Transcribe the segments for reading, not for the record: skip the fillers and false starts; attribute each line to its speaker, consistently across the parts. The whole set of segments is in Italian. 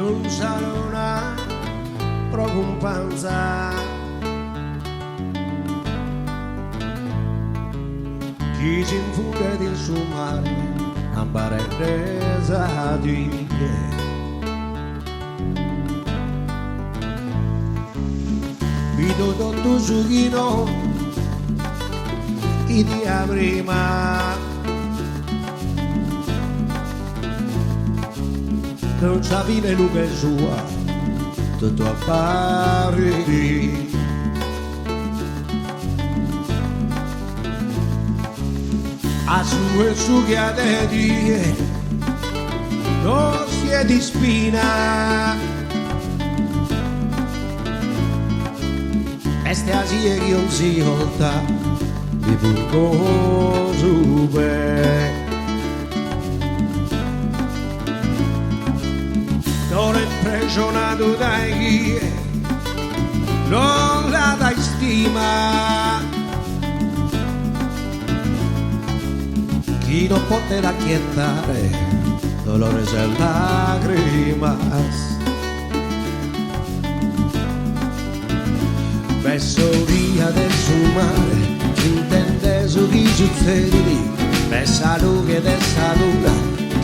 Speaker 1: non sarà proprio un panza. Chi si infuga di insumare a barresa di Vido tutto su chi no chi dia prima non sapere luce sua tutto appare a su e su che a te die non si è di spina e stasi e che non si volta di punto super non è impressionato dai chi non la dai stima chi non potrà acchittare dolore e lacrimas verso via del suo mare intende su chi succede verso luce del saluna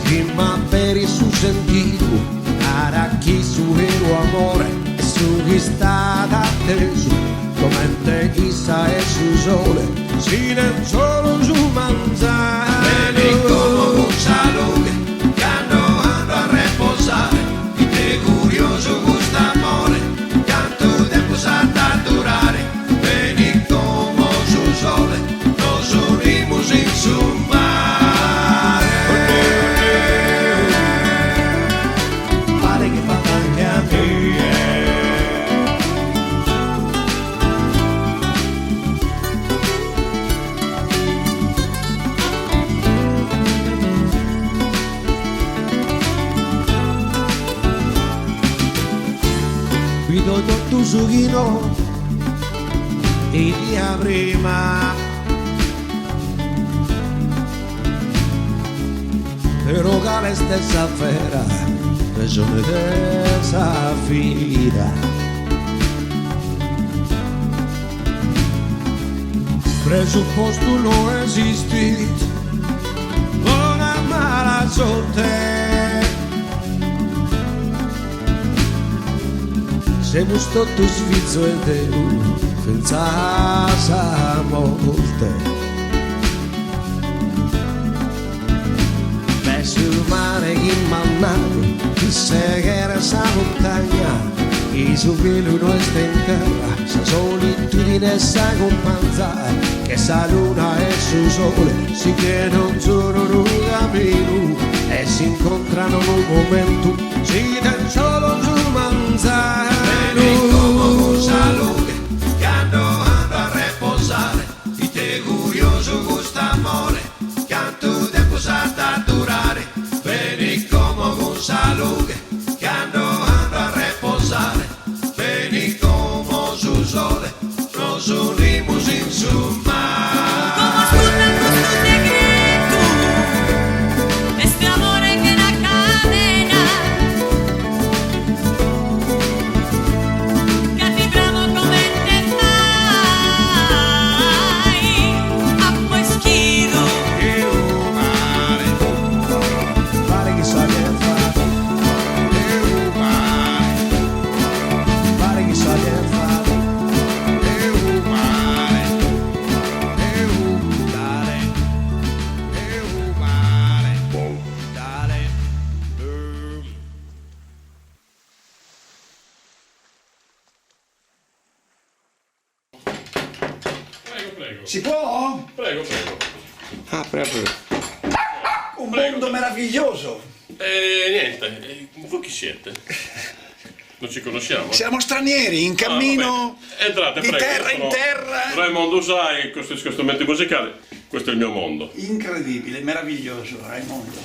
Speaker 1: chi ma per il suo sentito a chi su vero amore e su chi sta atteso come te chissà e su sole si non solo su mangiare vedi come un salute che hanno a riposare e te curioso questo amore quanto tempo sa da durare vedi come su sole nos unimos in su mare pare che fa anche a me Guido tutto su chi no e dia prima però che la stessa affera ragione dessa fida presupposto non esiste una mala sorte siamo tutto svizzo e Dio senza sa molte verso il mare che mannato chissà che era sa montagna e su quello noi sta in terra sa solitudine sa companza che sa luna e su sole si che non sono un cammino e si incontrano in un momento si dan solo su manzana vedi come un salute che hanno a riposare e te curioso questo amore quanto tempo sa da durare vedi come un salute che hanno a riposare vedi come su sole nos unimos in su mare
Speaker 2: como ocultan nuestro secreto este amor que la cadena que vibramos come te fai apposchido
Speaker 1: pare che sa che fare pare che sa che fare
Speaker 3: Prego.
Speaker 4: Si può?
Speaker 3: Prego.
Speaker 1: apri
Speaker 4: Un mondo meraviglioso.
Speaker 3: Niente, voi chi siete? Non ci conosciamo?
Speaker 4: Siamo stranieri in cammino
Speaker 3: Entrate,
Speaker 4: di
Speaker 3: prego.
Speaker 4: terra in
Speaker 3: Sono
Speaker 4: terra.
Speaker 3: Raimondo Usai, costruisco strumenti musicali. Questo è il mio mondo.
Speaker 4: Incredibile, meraviglioso, Raimondo.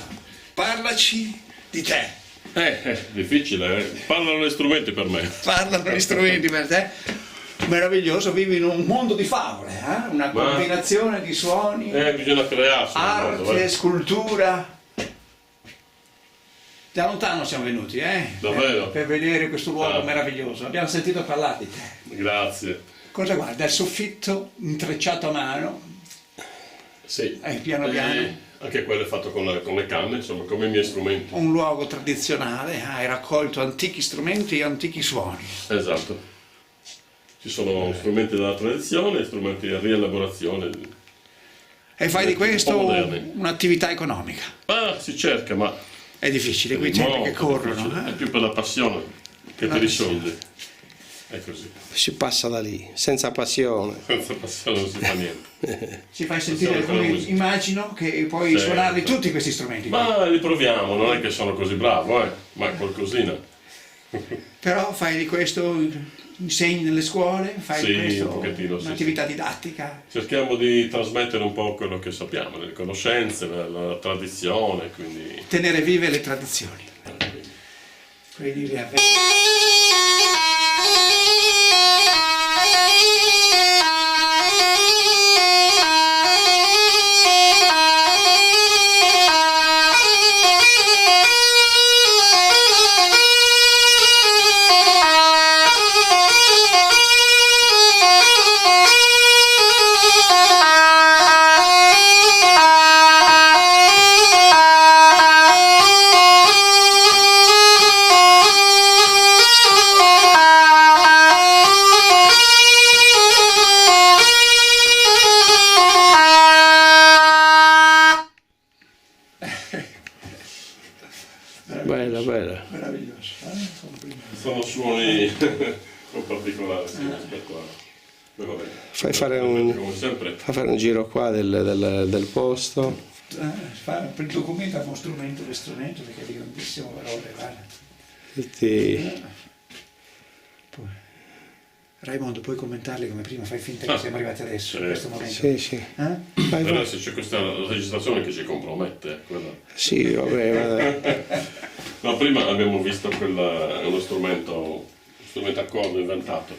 Speaker 4: Parlaci di te.
Speaker 3: Difficile, Parlano gli strumenti per me.
Speaker 4: Parlano gli strumenti per te. Meraviglioso, vivi in un mondo di favole, una combinazione di suoni,
Speaker 3: Bisogna crearsi.
Speaker 4: arte, scultura. Da lontano siamo venuti,
Speaker 3: Davvero?
Speaker 4: per vedere questo luogo
Speaker 3: Ah.
Speaker 4: meraviglioso. Abbiamo sentito parlare di te.
Speaker 3: Grazie.
Speaker 4: Cosa guarda? Il soffitto intrecciato a mano,
Speaker 3: Sì.
Speaker 4: piano piano.
Speaker 3: Anche quello è fatto con le canne, insomma, come i miei strumenti.
Speaker 4: Un luogo tradizionale, hai raccolto antichi strumenti e antichi suoni.
Speaker 3: Esatto. Ci sono strumenti della tradizione e strumenti di rielaborazione.
Speaker 4: E fai di questo
Speaker 3: Un po' moderni.
Speaker 4: un'attività economica.
Speaker 3: Ah, si cerca, ma
Speaker 4: È difficile, quei tempi che
Speaker 3: molto
Speaker 4: corrono.
Speaker 3: difficile. È
Speaker 4: eh.
Speaker 3: più per la passione che per i soldi. È così.
Speaker 1: Si passa da lì, senza passione.
Speaker 3: Senza passione non si fa niente.
Speaker 4: Ci fai sentire
Speaker 3: Possiamo fare
Speaker 4: alcuni,
Speaker 3: musica.
Speaker 4: immagino che puoi
Speaker 3: Certo.
Speaker 4: suonarli tutti questi strumenti.
Speaker 3: Ma li proviamo, non è che sono così bravo, ma qualcosina.
Speaker 4: Però fai di questo, insegni nelle scuole, fai
Speaker 3: Sì,
Speaker 4: di questo
Speaker 3: un pochettino, sì,
Speaker 4: un'attività didattica.
Speaker 3: Cerchiamo di trasmettere un po' quello che sappiamo, le conoscenze, la tradizione, quindi...
Speaker 4: Tenere vive le tradizioni. Quindi
Speaker 1: Bella, bella.
Speaker 4: meraviglioso. Complimenti.
Speaker 3: Sono suoni un po' particolari, sì, rispetto a... Poi vabbè,
Speaker 1: Fai fare
Speaker 3: come sempre,
Speaker 1: Fa fare un giro qua del posto.
Speaker 4: Per il documento è uno strumento, perché è di grandissimo valore. Guarda.
Speaker 1: Tutti...
Speaker 4: Poi, Raimondo, puoi commentarli come prima, fai finta che siamo arrivati adesso, in questo momento.
Speaker 1: Sì, sì.
Speaker 4: Eh?
Speaker 1: Vai, vai.
Speaker 3: adesso c'è questa registrazione che ci compromette, quella...
Speaker 1: Sì, vabbè, vabbè.
Speaker 3: No, prima abbiamo visto uno strumento a corda inventato,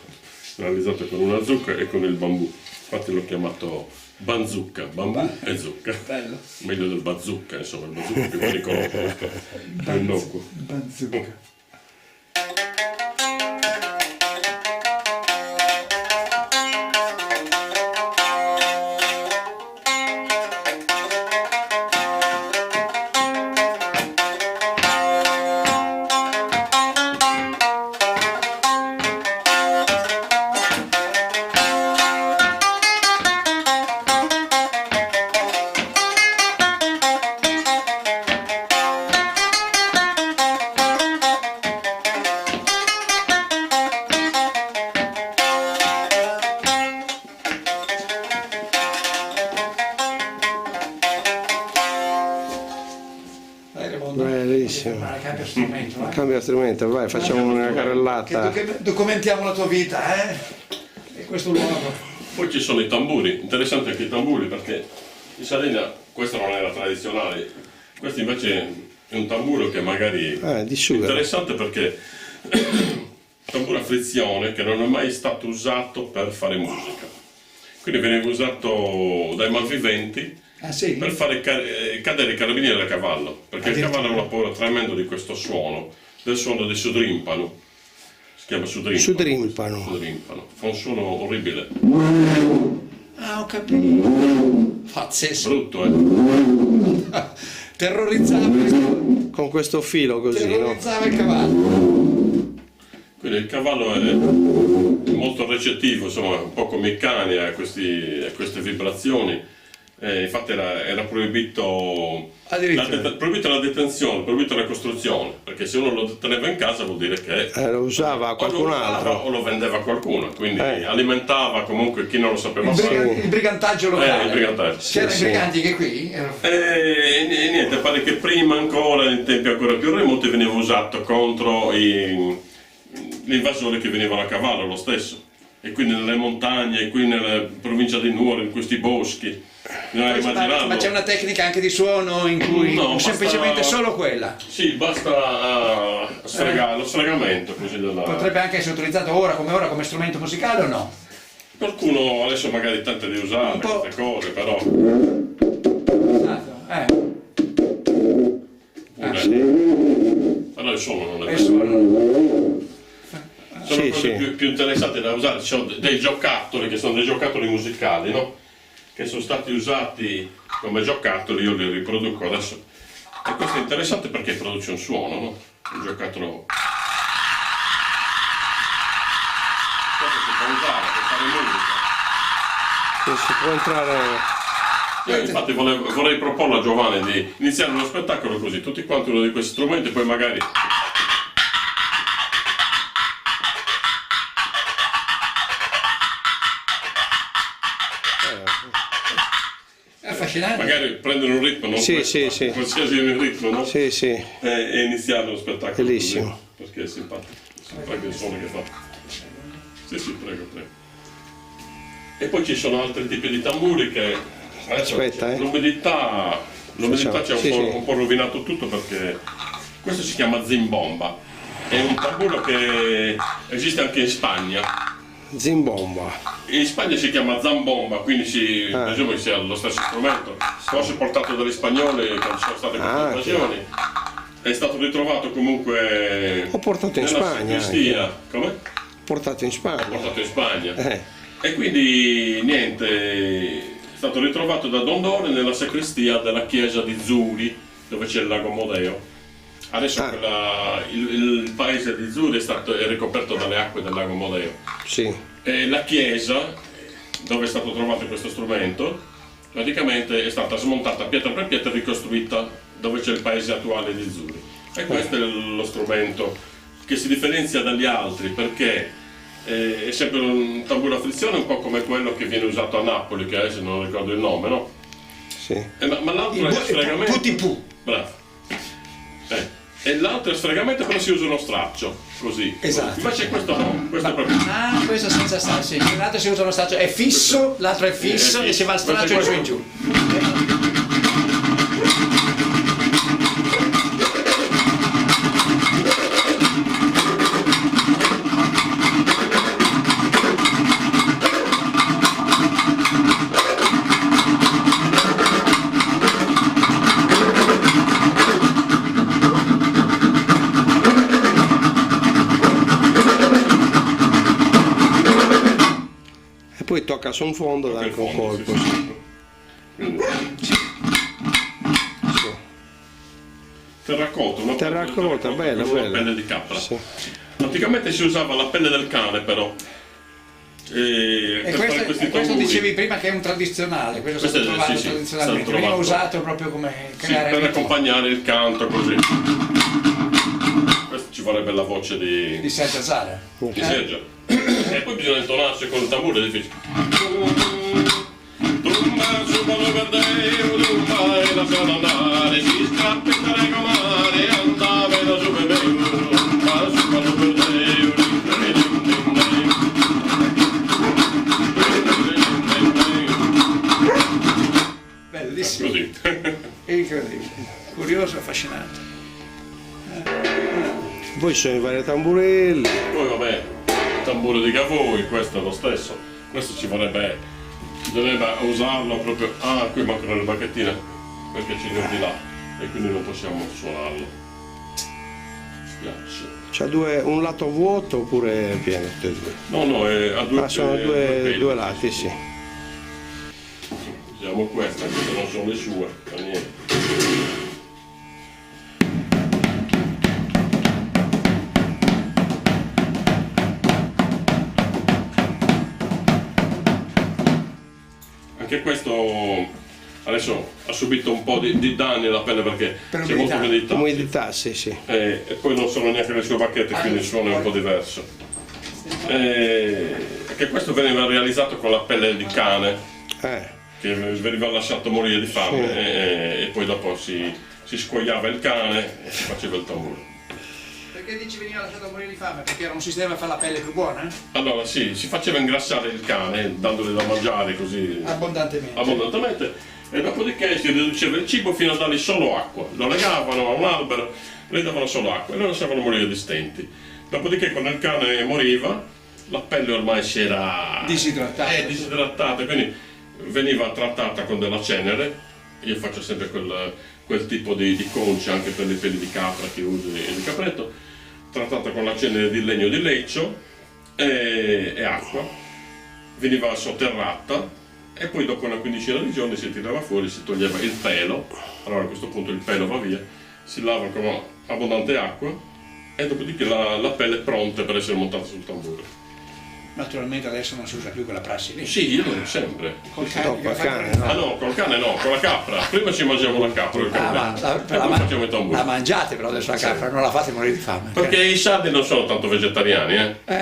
Speaker 3: realizzato con una zucca e con il bambù. Infatti l'ho chiamato banzucca, bambù e zucca.
Speaker 4: Bello.
Speaker 3: Meglio del bazooka, insomma, il bazooka più pericoloso, più innocuo.
Speaker 4: Bazooka. Dai, Raimondo.
Speaker 1: Bellissimo.
Speaker 4: Cambia strumento,
Speaker 1: Cambia strumento, vai, facciamo una carrellata.
Speaker 4: Documentiamo la tua vita, E questo luogo.
Speaker 3: Poi ci sono i tamburi, interessante anche i tamburi perché in Sardegna questo non era tradizionale, questo invece è un tamburo che magari
Speaker 1: Di
Speaker 3: è
Speaker 1: sughero.
Speaker 3: interessante perché è un tamburo a frizione che non è mai stato usato per fare musica, quindi veniva usato dai malviventi
Speaker 4: Ah sì?
Speaker 3: per fare cadere i carabinieri da cavallo, perché il cavallo ha una paura tremenda di questo suono, del suono di sudrimpano. Si chiama sudrimpano.
Speaker 1: Sudrimpano.
Speaker 3: Sudrimpano. Fa un suono orribile.
Speaker 4: Ah, ho capito. Pazzesco.
Speaker 3: Brutto,
Speaker 4: Terrorizzava,
Speaker 1: Con questo filo così, no?
Speaker 4: terrorizzava il cavallo.
Speaker 3: Quindi il cavallo è molto recettivo, insomma, un po' come i cani a queste vibrazioni. Infatti era proibito
Speaker 4: Addirittura.
Speaker 3: proibito la detenzione, proibito la costruzione, perché se uno lo teneva in casa vuol dire che
Speaker 1: Lo usava qualcun altro.
Speaker 3: o lo vendeva a qualcuno, quindi alimentava comunque chi non lo sapeva fare.
Speaker 4: Il brigantaggio locale.
Speaker 3: Il brigantaggio.
Speaker 4: C'erano
Speaker 1: Sì,
Speaker 4: i
Speaker 1: sì.
Speaker 4: briganti che qui erano...
Speaker 3: E niente, pare che prima ancora, in tempi ancora più remoti, veniva usato contro gli invasori che venivano a cavallo lo stesso. E quindi nelle montagne, qui nella provincia di Nuoro, in questi boschi. Bisogna immaginarlo.
Speaker 4: Ma c'è una tecnica anche di suono in cui
Speaker 3: No,
Speaker 4: semplicemente
Speaker 3: basta-
Speaker 4: solo quella.
Speaker 3: Sì, basta sfregare, lo sfregamento così della...
Speaker 4: Potrebbe anche essere utilizzato ora come strumento musicale o no?
Speaker 3: Qualcuno adesso magari tenta di usare
Speaker 4: Un po'.
Speaker 3: queste cose, però...
Speaker 4: Esatto.
Speaker 3: Pure- il suono, non è
Speaker 4: E
Speaker 3: vero.
Speaker 4: suono.
Speaker 3: Sono
Speaker 1: Sì,
Speaker 3: cose
Speaker 1: sì.
Speaker 3: più interessanti da usare, ci sono dei giocattoli che sono dei giocattoli musicali, no? Che sono stati usati come giocattoli, io li riproduco adesso. E questo è interessante perché produce un suono, no? Un giocattolo. Questo si può usare per fare musica.
Speaker 1: Si può entrare.
Speaker 3: Io infatti vorrei proporre a Giovanni di iniziare uno spettacolo così, tutti quanti uno di questi strumenti, poi magari.
Speaker 4: È affascinante.
Speaker 3: Magari prendere un ritmo, non
Speaker 1: Sì,
Speaker 3: questo,
Speaker 1: sì,
Speaker 3: ma
Speaker 1: sì.
Speaker 3: qualsiasi ritmo, no?
Speaker 1: Sì, sì.
Speaker 3: E iniziare lo spettacolo.
Speaker 1: Bellissimo.
Speaker 3: Così, perché è simpatico. Prego il suono che fa. Sì, prego. E poi ci sono altri tipi di tamburi che. Adesso,
Speaker 1: Aspetta,
Speaker 3: l'umidità ci ha
Speaker 1: Sì, sì.
Speaker 3: un po' rovinato tutto perché questo si chiama zimbomba. È un tamburo che esiste anche in Spagna.
Speaker 1: Zimbomba.
Speaker 3: In Spagna si chiama zambomba, quindi presumo che sia lo stesso strumento, forse portato dagli spagnoli quando ci sono state queste invasioni. È stato ritrovato comunque
Speaker 1: Ho portato in
Speaker 3: nella
Speaker 1: Spagna
Speaker 3: sacrestia. Come?
Speaker 1: Portato in Spagna.
Speaker 3: Portato in Spagna.
Speaker 1: Eh.
Speaker 3: E quindi niente, è stato ritrovato da Dondone nella sacrestia della chiesa di Zuri, dove c'è il lago Modeo. Adesso il paese di Zuri è ricoperto dalle acque del lago Modeo.
Speaker 1: Sì.
Speaker 3: E la chiesa, dove è stato trovato questo strumento, praticamente è stata smontata pietra per pietra e ricostruita dove c'è il paese attuale di Zuri. E questo è lo strumento che si differenzia dagli altri perché è sempre un tamburo a frizione, un po' come quello che viene usato a Napoli, che adesso non ricordo il nome, no?
Speaker 1: Sì.
Speaker 3: Ma l'altro è sfregamento.
Speaker 4: Putipu.
Speaker 3: Bravo. E l'altro è sfregamento, però si usa uno straccio, così.
Speaker 4: Esatto.
Speaker 3: Invece questo no, questo è proprio.
Speaker 4: Ah, questo senza straccio. L'altro si usa uno straccio, è fisso, l'altro è fisso e si va al straccio
Speaker 3: Questo
Speaker 4: e
Speaker 3: è
Speaker 4: giù in giù.
Speaker 1: E poi tocca su un fondo da anche un colpo.
Speaker 3: Sì,
Speaker 1: Sì.
Speaker 3: sì. Terracotta, una
Speaker 1: Terracotta, bella,
Speaker 3: con la
Speaker 1: bella.
Speaker 3: pelle di capra.
Speaker 1: Sì.
Speaker 3: Anticamente si usava la pelle del cane, però.
Speaker 4: E
Speaker 3: Per fare questi
Speaker 4: questo
Speaker 3: tamburi.
Speaker 4: dicevi prima che è un tradizionale, questo è stato
Speaker 3: Questo è-
Speaker 4: trovato
Speaker 3: sì,
Speaker 4: tradizionalmente,
Speaker 3: stato
Speaker 4: veniva
Speaker 3: trovato.
Speaker 4: usato proprio come
Speaker 3: Sì,
Speaker 4: creare
Speaker 3: per
Speaker 4: ritmo.
Speaker 3: accompagnare il canto così. Questo ci vorrebbe la voce
Speaker 4: Di Sergio Zara.
Speaker 3: di Sergio. E poi bisogna intonarsi con il tamburo, è difficile. Tumba sul palo verdeo, tumba e lasciala andare, si scappa e la regolare, andava e la giù beveu, tumba sul palo verdeo,
Speaker 4: Bellissimo,
Speaker 3: così.
Speaker 4: incredibile, curioso, affascinante.
Speaker 1: Poi ci sono i vari tamburelli.
Speaker 3: Poi vabbè, il tamburo di Cavoi, questo è lo stesso, questo bisognerebbe usarlo proprio. Ah, qui mancano le bacchettine perché ce li ho di là e quindi non possiamo suonarlo. Spiace.
Speaker 1: C'ha un lato vuoto oppure pieno tutte e due?
Speaker 3: No, ha due.
Speaker 1: Sono due lati, sì.
Speaker 3: Usiamo questa, queste non sono le sue, fa niente. Anche questo adesso ha subito un po' di danni alla pelle perché
Speaker 4: Per
Speaker 3: c'è molta
Speaker 4: umidità.
Speaker 3: umidità.
Speaker 1: Umidità, sì, sì.
Speaker 3: E poi non sono neanche le sue bacchette, quindi il suono è un po' diverso. Anche questo veniva realizzato con la pelle di cane, che veniva lasciato morire di fame,
Speaker 1: Sì.
Speaker 3: e poi dopo si scuoiava il cane e si faceva il tamburo.
Speaker 4: Perché dici veniva lasciato morire di fame? Perché era un sistema per fare la pelle più buona?
Speaker 3: Allora sì, si faceva ingrassare il cane dandogli da mangiare così
Speaker 4: Abbondantemente.
Speaker 3: abbondantemente e dopodiché si riduceva il cibo fino a dargli solo acqua. Lo legavano a un albero, gli davano solo acqua e lo lasciavano morire di stenti. Dopodiché quando il cane moriva la pelle ormai si era disidratata, quindi veniva trattata con della cenere. Io faccio sempre quel tipo di conce anche per le pelli di capra che usi e di capretto, trattata con la cenere di legno di leccio e acqua, veniva sotterrata e poi dopo una quindicina di giorni si tirava fuori, si toglieva il pelo, allora a questo punto il pelo va via, si lava con abbondante acqua e dopodiché la pelle è pronta per essere montata sul tamburo.
Speaker 4: Naturalmente adesso non si usa più quella prassi lì.
Speaker 3: Sì, io sempre.
Speaker 4: Col
Speaker 1: No, col cane, no.
Speaker 3: Ah no, col cane no, con la capra. Prima ci mangiamo la capra, il
Speaker 4: ma
Speaker 3: capretto, e poi facciamo i tamburi.
Speaker 4: la mangiate però adesso la capra, non la fate morire di fame.
Speaker 3: Perché i sardi non sono tanto vegetariani,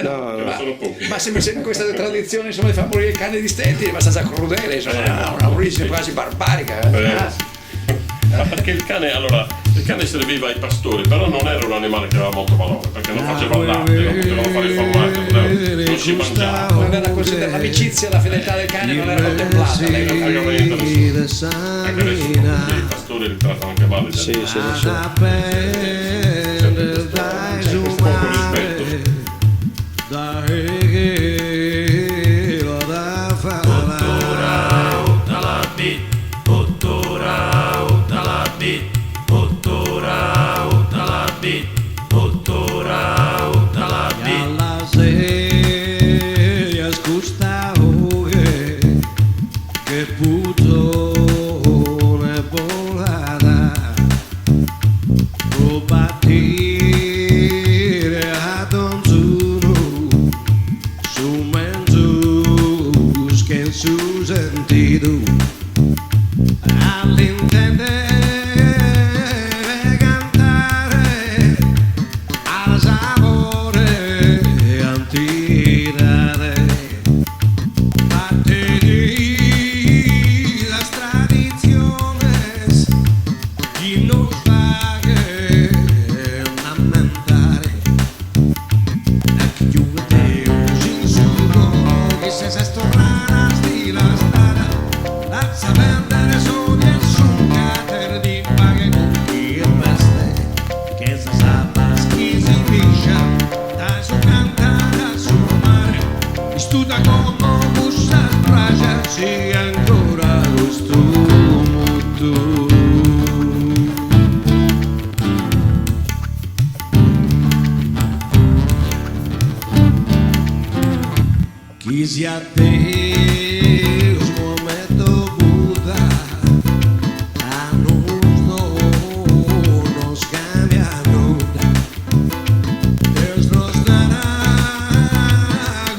Speaker 1: No,
Speaker 3: ce ne sono pochi.
Speaker 4: Ma se mi sembra questa tradizione insomma, di far morire il cane di stenti è abbastanza crudele, insomma, ha una origine quasi barbarica.
Speaker 3: Ma perché il cane serviva ai pastori, però non era un animale che aveva molto valore, perché non faceva il latte, non potevano fare il formaggio, non si mangiava.
Speaker 4: Non era considerata l'amicizia e la fedeltà del cane non era contemplata. Lei non
Speaker 3: Anche adesso tutti i pastori li trattano anche male.
Speaker 1: Sì, sì, sì.
Speaker 3: C'è poco rispetto.
Speaker 1: Alla sedia scustavo che puzzone volata può partire a donzuno su mezzo che su sentito all'intendere cantare al sapore antirare parte di las tradiciones y nos paguen lamentare aquí jugueteos sin sudor que se estorraras di la strada la saber sono el suncater di paghe con chi peste che se sapas chi si piscia da su cantare a su mare studa come bussa strage si ancora gusto molto. Chi si a Deus momento Buda a nos cambia nada Deus nos dará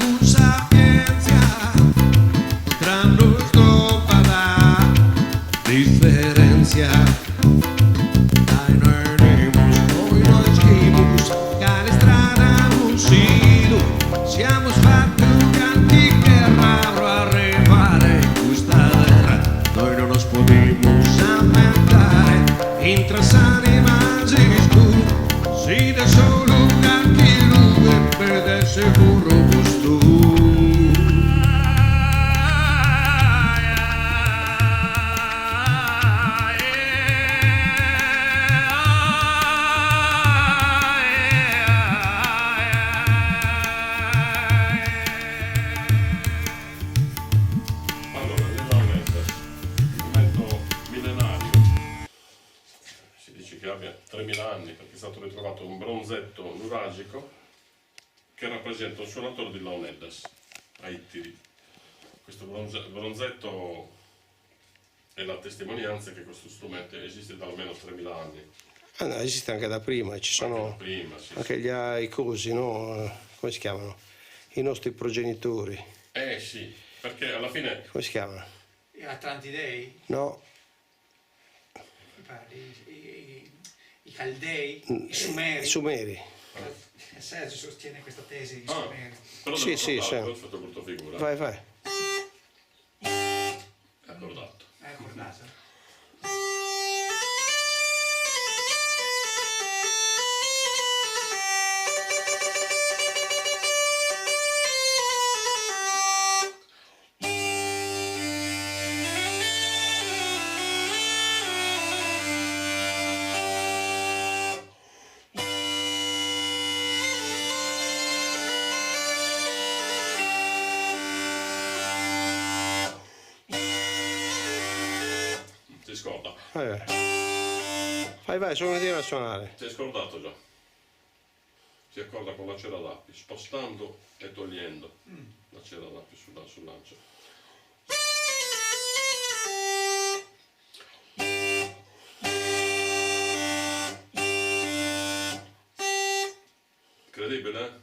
Speaker 1: con sapiencia tra nos no para diferencia ai noi schimos cara strada non sido siamo fatti che raro arrivare questa terra noi non nos podemos lamentare intrasare immagini scure si da solo anche lui per del sicuro gusto.
Speaker 3: Allora, nell'Aunetta, strumento millenario, si dice che abbia 3000 anni perché è stato ritrovato un bronzetto nuragico che rappresenta un suonatore di launeddas a Ittiri. Questo bronzetto è la testimonianza che questo strumento esiste da almeno 3000 anni.
Speaker 1: Ah, no, esiste anche da prima, ci sono
Speaker 3: Anche prima, sì,
Speaker 1: anche i cosi, no? Come si chiamano? I nostri progenitori.
Speaker 3: sì, perché alla fine
Speaker 1: Come si chiamano?
Speaker 4: Gli Atlantidei,
Speaker 1: No,
Speaker 4: i Caldei, i Sumeri.
Speaker 1: i Sumeri.
Speaker 4: Sergio sostiene questa tesi di
Speaker 3: Ah,
Speaker 4: Sumeri.
Speaker 3: però
Speaker 1: Sì,
Speaker 3: devo
Speaker 1: sì,
Speaker 3: accordarlo,
Speaker 1: sì.
Speaker 3: ho fatto brutta figura.
Speaker 1: Vai, vai.
Speaker 3: Accordato.
Speaker 4: Accordato.
Speaker 3: Si scorda.
Speaker 1: Vai, vai. Vai, sono a suonare.
Speaker 3: Si è scordato già. Si accorda con la cera d'api, spostando e togliendo la cera d'api sul lancio. Incredibile, eh?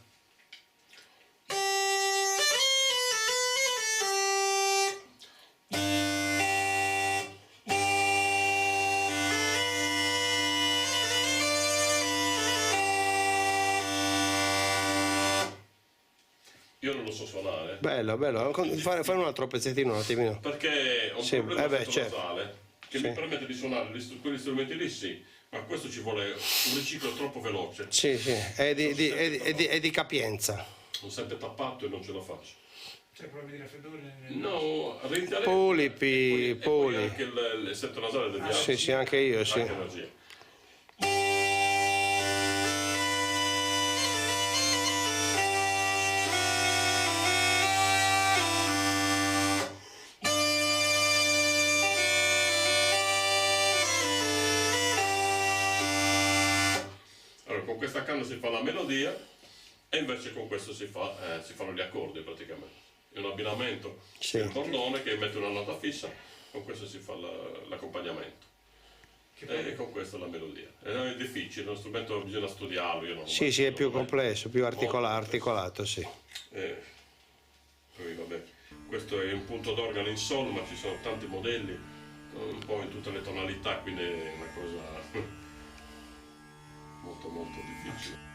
Speaker 3: Io non lo so suonare.
Speaker 1: Bello. Fare un altro pezzettino un attimino.
Speaker 3: Perché ho un
Speaker 1: Sì,
Speaker 3: problema
Speaker 1: certo.
Speaker 3: nasale che
Speaker 1: Sì.
Speaker 3: mi permette di suonare quegli strumenti lì, sì, ma questo ci vuole un riciclo troppo veloce.
Speaker 1: Sì, è di capienza.
Speaker 3: Sono sempre tappato e non ce la faccio.
Speaker 4: C'è problemi di raffreddore?
Speaker 3: No, rinchiare.
Speaker 1: Polipi,
Speaker 3: e poi anche il setto nasale del diavolo.
Speaker 1: Sì, anche io, sì.
Speaker 3: Anche energia. Allora, con questa canna si fa la melodia e invece con questo si fanno gli accordi praticamente. È un abbinamento
Speaker 1: Sì.
Speaker 3: del bordone che mette una nota fissa, con questo si fa l'accompagnamento. E con questo la melodia. È difficile, è uno strumento bisogna studiarlo. Io non
Speaker 1: Sì, è più complesso, più articolato, sì.
Speaker 3: Poi vabbè, questo è un punto d'organo in sol, ma ci sono tanti modelli, un po' in tutte le tonalità, quindi è una cosa molto molto difficile.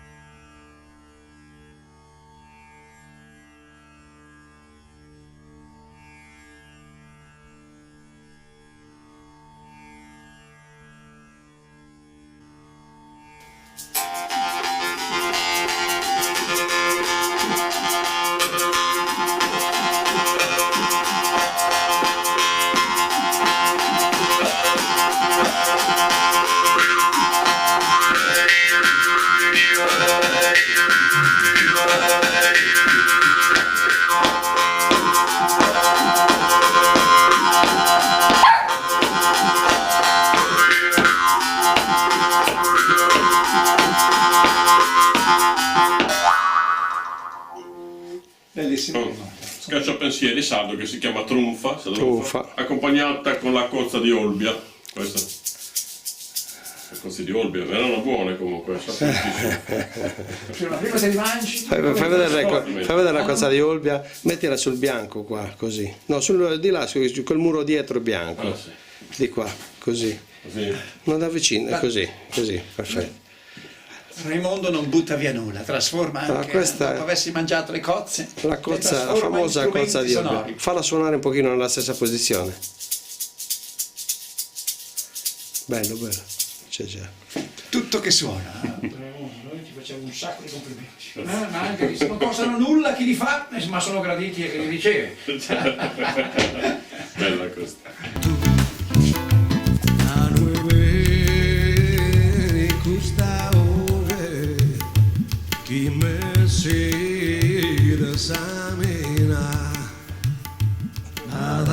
Speaker 4: Bellissimo.
Speaker 3: Scacciapensieri sardo che si chiama Trunfa,
Speaker 1: Trunfa.
Speaker 3: accompagnata con la cozza di Olbia. Questa. Le cozze di Olbia erano buone comunque.
Speaker 4: Prima te li mangi.
Speaker 1: Fai vedere la cozza di Olbia, mettila sul bianco qua, così. No, di là, quel muro dietro bianco.
Speaker 3: Sì.
Speaker 1: Di qua, così.
Speaker 3: Così.
Speaker 1: Non da vicino, così, perfetto.
Speaker 4: Raimondo non butta via nulla, trasforma anche,
Speaker 1: questa
Speaker 4: dopo avessi mangiato le cozze,
Speaker 1: La cozza, la
Speaker 4: trasforma in
Speaker 1: famosa
Speaker 4: strumenti
Speaker 1: cozza di Olbia.
Speaker 4: sonori.
Speaker 1: Falla suonare un pochino nella stessa posizione. Bello. C'è già.
Speaker 4: Tutto che suona. Noi ti facciamo un sacco di complimenti. Ma anche che non costano nulla chi li fa, ma sono graditi a chi li riceve.
Speaker 3: Bella questa.
Speaker 1: A nueve custa ove chi me si desamina ad